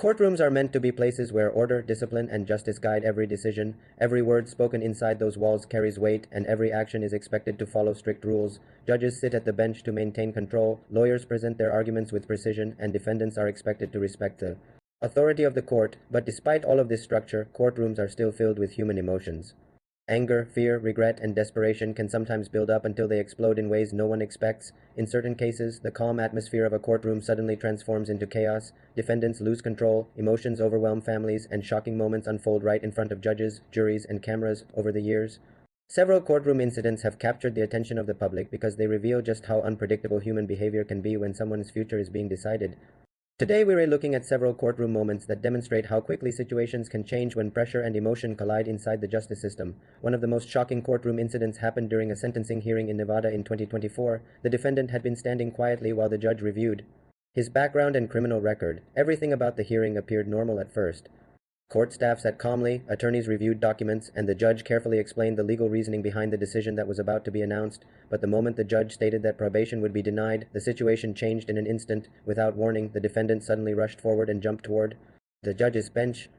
Courtrooms are meant to be places where order, discipline, and justice guide every decision. Every word spoken inside those walls carries weight, and every action is expected to follow strict rules. Judges sit at the bench to maintain control, lawyers present their arguments with precision, and defendants are expected to respect the authority of the court. But despite all of this structure, courtrooms are still filled with human emotions. Anger, fear, regret, and desperation can sometimes build up until they explode in ways no one expects. In certain cases, the calm atmosphere of a courtroom suddenly transforms into chaos. Defendants lose control, emotions overwhelm families, and shocking moments unfold right in front of judges, juries, and cameras. Over the years, several courtroom incidents have captured the attention of the public because they reveal just how unpredictable human behavior can be when someone's future is being decided. Today we're looking at several courtroom moments that demonstrate how quickly situations can change when pressure and emotion collide inside the justice system. One of the most shocking courtroom incidents happened during a sentencing hearing in Nevada in 2024. The defendant had been standing quietly while the judge reviewed his background and criminal record. Everything about the hearing appeared normal at first. Court staff sat calmly, attorneys reviewed documents, and the judge carefully explained the legal reasoning behind the decision that was about to be announced. But the moment the judge stated that probation would be denied, the situation changed in an instant. Without warning, the defendant suddenly rushed forward and jumped toward the judge's bench.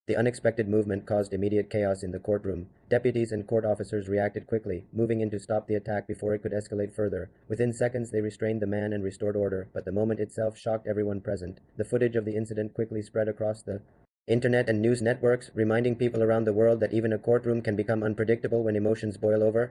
The unexpected movement caused immediate chaos in the courtroom. Deputies and court officers reacted quickly, moving in to stop the attack before it could escalate further. Within seconds, they restrained the man and restored order, but the moment itself shocked everyone present. The footage of the incident quickly spread across the internet and news networks, reminding people around the world that even a courtroom can become unpredictable when emotions boil over.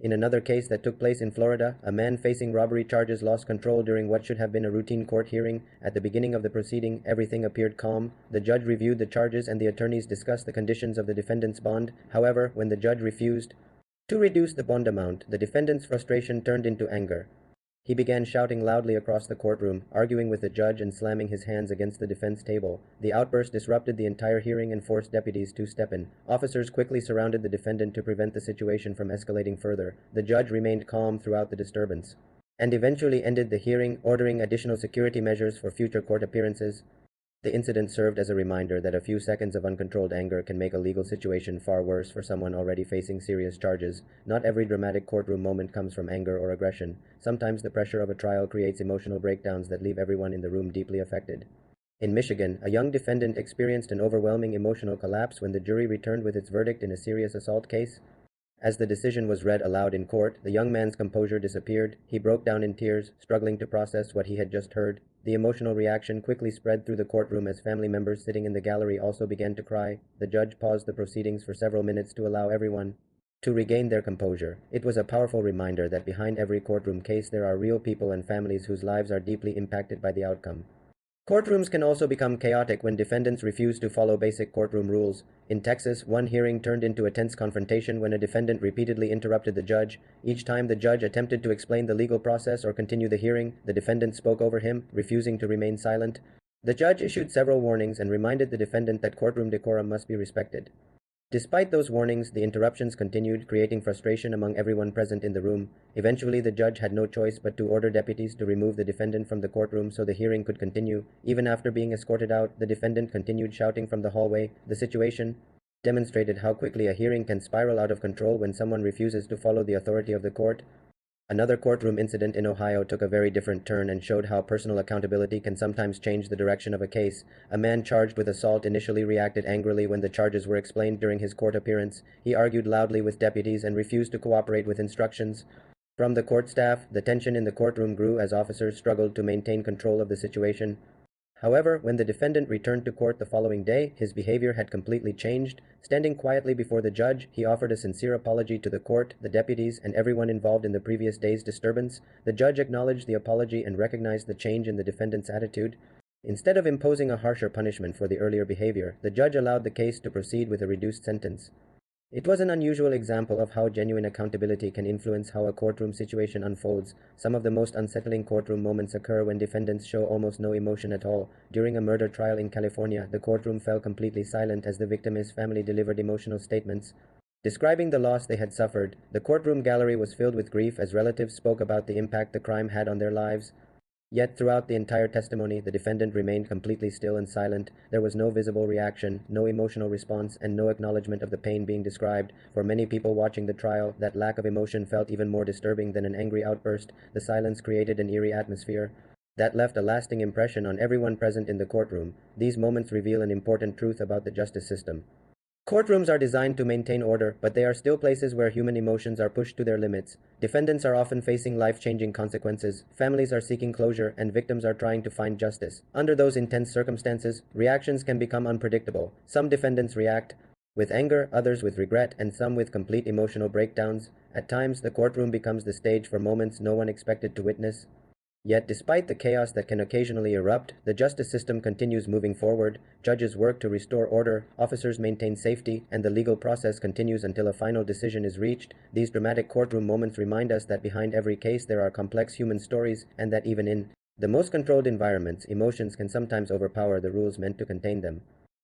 In another case that took place in Florida, a man facing robbery charges lost control during what should have been a routine court hearing. At the beginning of the proceeding, everything appeared calm. The judge reviewed the charges and the attorneys discussed the conditions of the defendant's bond. However, when the judge refused to reduce the bond amount, the defendant's frustration turned into anger. He began shouting loudly across the courtroom, arguing with the judge and slamming his hands against the defense table. The outburst disrupted the entire hearing and forced deputies to step in. Officers quickly surrounded the defendant to prevent the situation from escalating further. The judge remained calm throughout the disturbance and eventually ended the hearing, ordering additional security measures for future court appearances. The incident served as a reminder that a few seconds of uncontrolled anger can make a legal situation far worse for someone already facing serious charges. Not every dramatic courtroom moment comes from anger or aggression. Sometimes the pressure of a trial creates emotional breakdowns that leave everyone in the room deeply affected. In Michigan, a young defendant experienced an overwhelming emotional collapse when the jury returned with its verdict in a serious assault case. As the decision was read aloud in court, the young man's composure disappeared. He broke down in tears, struggling to process what he had just heard. The emotional reaction quickly spread through the courtroom as family members sitting in the gallery also began to cry. The judge paused the proceedings for several minutes to allow everyone to regain their composure. It was a powerful reminder that behind every courtroom case there are real people and families whose lives are deeply impacted by the outcome. Courtrooms can also become chaotic when defendants refuse to follow basic courtroom rules. In Texas, one hearing turned into a tense confrontation when a defendant repeatedly interrupted the judge. Each time the judge attempted to explain the legal process or continue the hearing, the defendant spoke over him, refusing to remain silent. The judge issued several warnings and reminded the defendant that courtroom decorum must be respected. Despite those warnings, the interruptions continued, creating frustration among everyone present in the room. Eventually, the judge had no choice but to order deputies to remove the defendant from the courtroom so the hearing could continue. Even after being escorted out, the defendant continued shouting from the hallway. The situation demonstrated how quickly a hearing can spiral out of control when someone refuses to follow the authority of the court. Another courtroom incident in Ohio took a very different turn and showed how personal accountability can sometimes change the direction of a case. A man charged with assault initially reacted angrily when the charges were explained during his court appearance. He argued loudly with deputies and refused to cooperate with instructions from the court staff. The tension in the courtroom grew as officers struggled to maintain control of the situation. However, when the defendant returned to court the following day, his behavior had completely changed. Standing quietly before the judge, he offered a sincere apology to the court, the deputies, and everyone involved in the previous day's disturbance. The judge acknowledged the apology and recognized the change in the defendant's attitude. Instead of imposing a harsher punishment for the earlier behavior, the judge allowed the case to proceed with a reduced sentence. It was an unusual example of how genuine accountability can influence how a courtroom situation unfolds. Some of the most unsettling courtroom moments occur when defendants show almost no emotion at all. During a murder trial in California, the courtroom fell completely silent as the victim's family delivered emotional statements describing the loss they had suffered. The courtroom gallery was filled with grief as relatives spoke about the impact the crime had on their lives. Yet throughout the entire testimony, the defendant remained completely still and silent. There was no visible reaction, no emotional response, and no acknowledgement of the pain being described. For many people watching the trial, that lack of emotion felt even more disturbing than an angry outburst. The silence created an eerie atmosphere, that left a lasting impression on everyone present in the courtroom. These moments reveal an important truth about the justice system. Courtrooms are designed to maintain order, but they are still places where human emotions are pushed to their limits. Defendants are often facing life-changing consequences, families are seeking closure, and victims are trying to find justice. Under those intense circumstances, reactions can become unpredictable. Some defendants react with anger, others with regret, and some with complete emotional breakdowns. At times, the courtroom becomes the stage for moments no one expected to witness. Yet, despite the chaos that can occasionally erupt, the justice system continues moving forward. Judges work to restore order, officers maintain safety, and the legal process continues until a final decision is reached. These dramatic courtroom moments remind us that behind every case there are complex human stories, and that even in the most controlled environments, emotions can sometimes overpower the rules meant to contain them.